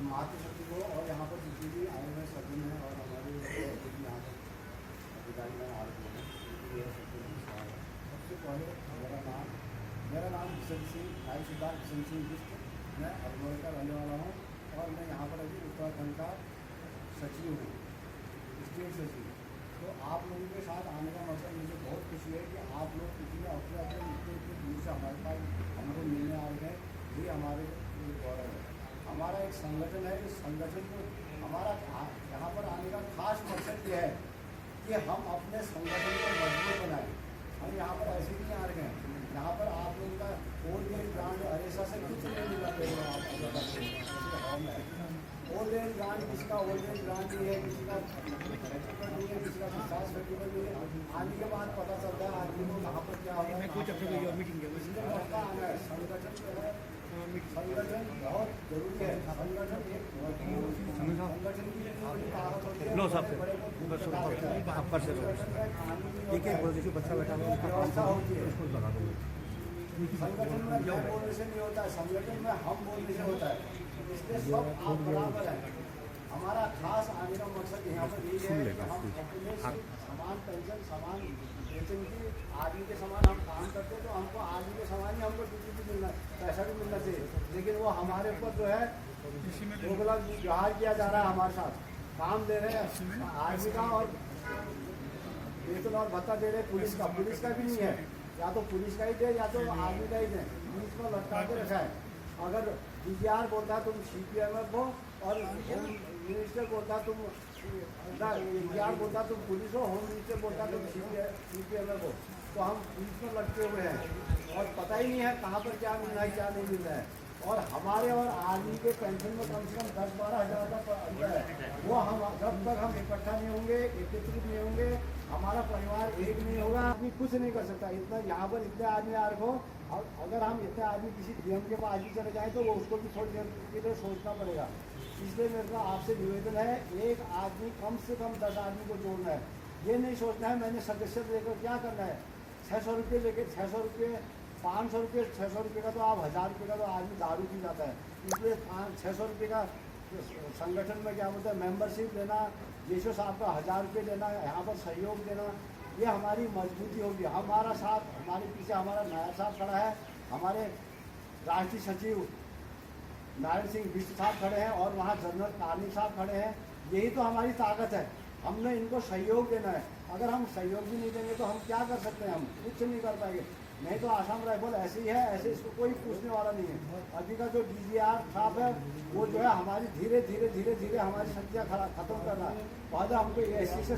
मातृ शक्ति को और यहाँ पर जितनी भी आए हुए सर्जन हैं और हमारे यहाँ पर अधिकारी आ रहे हैं उनके लिए सबसे पहले मेरा नाम किशन सिंह भाई सिद्धार्थ किशन सिंह बिष्ट, मैं अल्मोड़ा का रहने वाला हूँ और मैं यहाँ पर अभी उत्तराखंड का सचिव हूँ, स्टेट सचिव। तो आप लोगों के साथ आने का मतलब मुझे बहुत खुशी है कि आप लोग इतने अपने इतने दूर से हमारे पास हमको मिलने आ रहे हैं, ये हमारे गौरव है। हमारा एक संगठन है, इस संगठन को हमारा यहाँ पर आने का खास मकसद ये है कि हम अपने संगठन को मजबूत बनाएं। हम यहाँ पर ऐसे ही आ रहे हैं, यहाँ पर आप लोगों का ओल्ड एज ग्रांट अरेसा से कुछ नहीं मिला ओल्ड एज ग्रांट, किसका ओल्ड एज ग्रांट नहीं है, किसी का सर्टिफिकेट नहीं है, किसी का विकास सर्टिफिकेट नहीं है। आने के बाद पता चलता है आदमी को कहाँ पर क्या होगा। संगठन जो है, संगठन बहुत जरूरी है। संगठन एक संगठन की ताकत होती है। ठीक है, बच्चा बैठा व्यवस्था होती है। संगठन में मैं बोलने से नहीं होता है, संगठन में हम बोलने से होता है। इसलिए सब आप बराबर हैं। हमारा खास आने का मकसद यहाँ पर यही है कि हम अपने समान पेंशन, समान वेतन की आदमी के समान हम काम करते हैं, तो हमको आदमी के समान ही हमको ड्यूटी भी मिलना, पैसा भी मिलना चाहिए। लेकिन वो हमारे ऊपर जो है दोगला व्यवहार किया जा रहा है। हमारे साथ काम दे रहे हैं आदमी का और वेतन और भत्ता दे रहे हैं पुलिस का भी नहीं है। या तो पुलिस का ही दे या तो आर्मी का ही दे, पुलिस को लटका के रखा है। अगर DGR बोलता है तुम CPMF हो और होम मिनिस्टर बोलता तुम DGR बोलता तुम पुलिस हो, होम मिनिस्टर बोलता तुम CPMF हो, तो हम पुलिस में लटके हुए हैं और पता ही नहीं है कहाँ पर क्या मिल रहा है क्या नहीं मिल रहा है। और हमारे और आर्मी के पेंशन में कम से कम 10-12 हज़ार का अंतर है। वो हम जब तक हम इकट्ठा नहीं होंगे, एकत्रित नहीं होंगे, हमारा परिवार एक नहीं होगा, आदमी कुछ नहीं कर सकता। इतना यहाँ पर इतने आदमी आ रखो, और अगर हम इतने आदमी किसी DM के पास भी चले जाएँ तो वो उसको भी थोड़ी देर के लिए सोचना पड़ेगा। इसलिए मेरे को आपसे निवेदन है, एक आदमी कम से कम 10 आदमी को जोड़ना है। ये नहीं सोचना है मैंने सदस्य लेकर क्या करना है। 600 रुपये लेके 600 रुपये 500 रुपये 600 रुपये का तो आप 1000 रुपये का तो आदमी दारू पी जाता है। इसलिए 600 रुपये का संगठन में क्या बोलते हैं मेंबरशिप लेना, जेशो साहब का 1000 रुपये लेना, यहाँ पर सहयोग देना, ये हमारी मजबूती होगी। हमारा साथ, हमारे पीछे हमारा नायब साहब खड़ा है, हमारे राष्ट्रीय सचिव नारायण सिंह बिष्ट साहब खड़े हैं और वहाँ जनरल कार्निक साहब खड़े हैं। यही तो हमारी ताकत है, हमने इनको सहयोग देना है। अगर हम सहयोग भी नहीं देंगे तो हम क्या कर सकते हैं, हम कुछ नहीं कर पाएंगे। नहीं तो आसाम राइफल ऐसे ही है, ऐसे इसको कोई पूछने वाला नहीं है। अभी का जो DGR साहब है वो जो है हमारी धीरे धीरे हमारी शक्तियाँ खत्म कर रहा है। पहले हमको SC से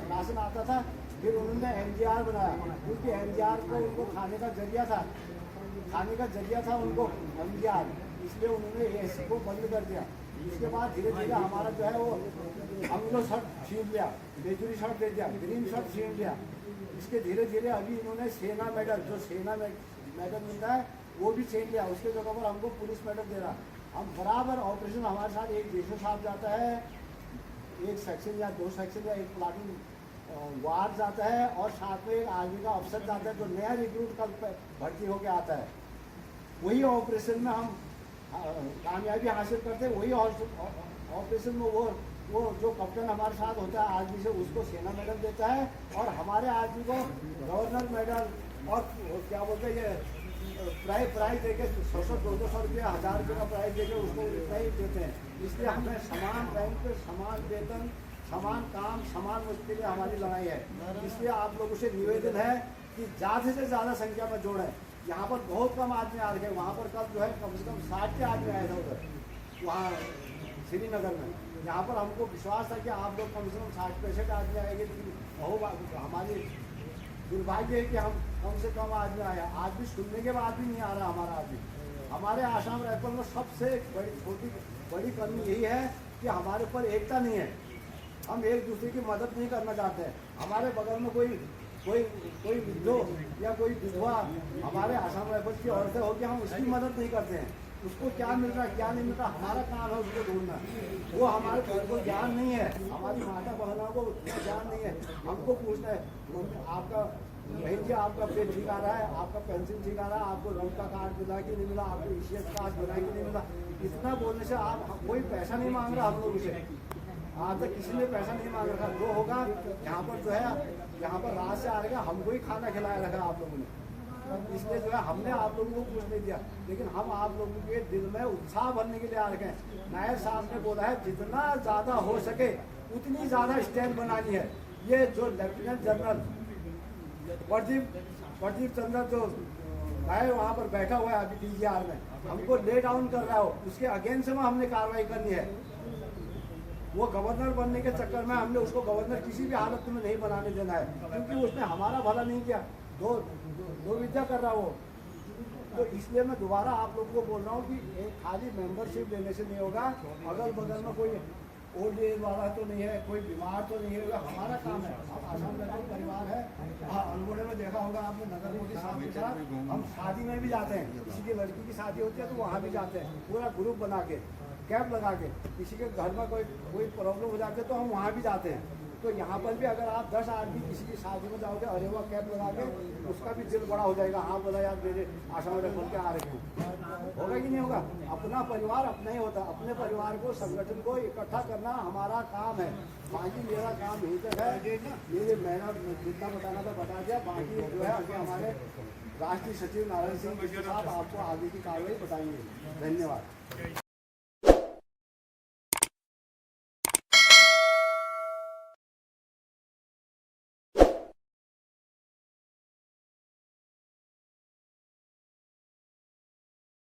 राशन आता था, फिर उन्होंने MGR बनाया, क्योंकि MGR को उनको खाने का जरिया था उनको MGR, इसलिए उन्होंने SC को बंद कर दिया। इसके बाद धीरे धीरे हमारा जो है वो हमने शर्ट छीन लिया, बेजुरी शर्ट दे दिया, ग्रीन शर्ट छीन लिया। इसके धीरे धीरे अभी इन्होंने सेना मेडल, जो सेना मेडल मिलता है वो भी छीन लिया, उसके जगह पर हमको पुलिस मेडल दे रहा। हम बराबर ऑपरेशन, हमारे साथ एक जेशो साहब जाता है, एक सेक्शन या 2 सेक्शन या एक प्लाटून वार्ड जाता है, और साथ में एक आर्मी का अफसर जाता है जो नया रिक्रूट कल भर्ती होकर आता है। वही ऑपरेशन में हम कामयाबी हासिल करते हैं। वही ऑपरेशन में वो जो कैप्टन हमारे साथ होता है आर्मी से, उसको सेना मेडल देता है, और हमारे आदमी को गवर्नर मेडल और क्या बोलते हैं ये प्राइज देके 100-200 रुपये 1000 रुपये का प्राइज देके उसको उतना ही देते हैं। इसलिए हमें समान रैंक पे समान वेतन, समान काम, समान मुश्किल के लिए हमारी लड़ाई है। इसलिए आप लोगों से निवेदन है कि ज़्यादा से ज़्यादा संख्या में जोड़ें। यहाँ पर बहुत कम आदमी आ रहे हैं, वहाँ पर कल जो है कम से कम 60 के आदमी आए थे उधर वहाँ श्रीनगर में। यहाँ पर हमको विश्वास था कि आप लोग कम से कम 60-65 आदमी आएंगे। हमारी दुर्भाग्य है कि हम कम से कम आदमी आए। आज भी सुनने के बाद भी नहीं आ रहा हमारा आदमी। हमारे आसाम राइफल में सबसे बड़ी कमी यही है कि हमारे ऊपर एकता नहीं है। हम एक दूसरे की मदद नहीं करना चाहते हैं। हमारे बगल में कोई विधो या कोई विधवा हमारे आसाम राइफल की औरतें होगी, हम उसकी मदद नहीं करते हैं। उसको क्या मिल रहा है क्या नहीं मिल रहा, हमारा काम है उसको ढूंढना। वो हमारे को ज्ञान नहीं है, हमारी माता बहनों को ज्ञान नहीं है। हमको पूछना है आपका भाई जी आपका पेट ठीक आ रहा है, आपका पेंशन ठीक आ रहा है, आपको रंग का कार्ड मिला कि नहीं मिला, आपको ईसीएस कार्ड मिला कि नहीं मिला, इतना बोलने से आप कोई पैसा नहीं मांग रहा हम लोगों से। आज तक किसी ने पैसा नहीं मांग रखा। जो होगा यहाँ पर जो है, यहाँ पर रात से आ रहा हमको ही खाना खिलाया रखा आप लोगों ने, इसलिए जो है हमने आप लोगों को कुछ नहीं दिया। लेकिन हम आप लोगों के दिल में उत्साह भरने के लिए आ रखे हैं। नायब साहब ने बोला है जितना ज़्यादा हो सके उतनी ज़्यादा स्टैंड बनानी है। ये जो लेफ्टिनेंट जनरल प्रदीप चंद्र जो है वहाँ पर बैठा हुआ है अभी DGR में, हमको ले डाउन कर रहा हो, उसके अगेंस्ट में हमने कार्रवाई करनी है। वो गवर्नर बनने के चक्कर में हमने उसको गवर्नर किसी भी हालत में नहीं बनाने देना है, क्योंकि उसने हमारा भला नहीं किया, दो विद्या कर रहा वो। तो इसलिए मैं दोबारा आप लोगों को बोल रहा हूँ कि एक खाली मेंबरशिप लेने से नहीं होगा। अगल बगल में कोई ओल्ड एज वाला तो नहीं है, कोई बीमार तो नहीं है, हमारा काम है। अब आसाम का परिवार है, अल्मोड़े में देखा होगा आपने, नगर मोदी साहब के साथ हम शादी में भी जाते हैं। किसी की लड़की की शादी होती है तो वहाँ भी जाते हैं, पूरा ग्रुप बना के, कैब लगा के। किसी के घर में कोई प्रॉब्लम हो जाती है तो हम वहाँ भी जाते हैं। तो यहाँ पर भी अगर आप 10 आदमी किसी की शादी में जाओगे, अरे वह कैब लगा के, उसका भी दिल बड़ा हो जाएगा। हाँ बोला यार मेरे आसाम में बोल के आ रहे हैं, होगा कि नहीं होगा? अपना परिवार अपना ही होता है। अपने परिवार को, संगठन को इकट्ठा करना हमारा काम है। बाकी मेरा काम यही तक है। मेरे मैंने जितना बताना था बता दिया। बाकी जो है अभी हमारे राष्ट्रीय सचिव नारायण सिंह के साथ आपको आगे की कार्रवाई बताएंगे। धन्यवाद।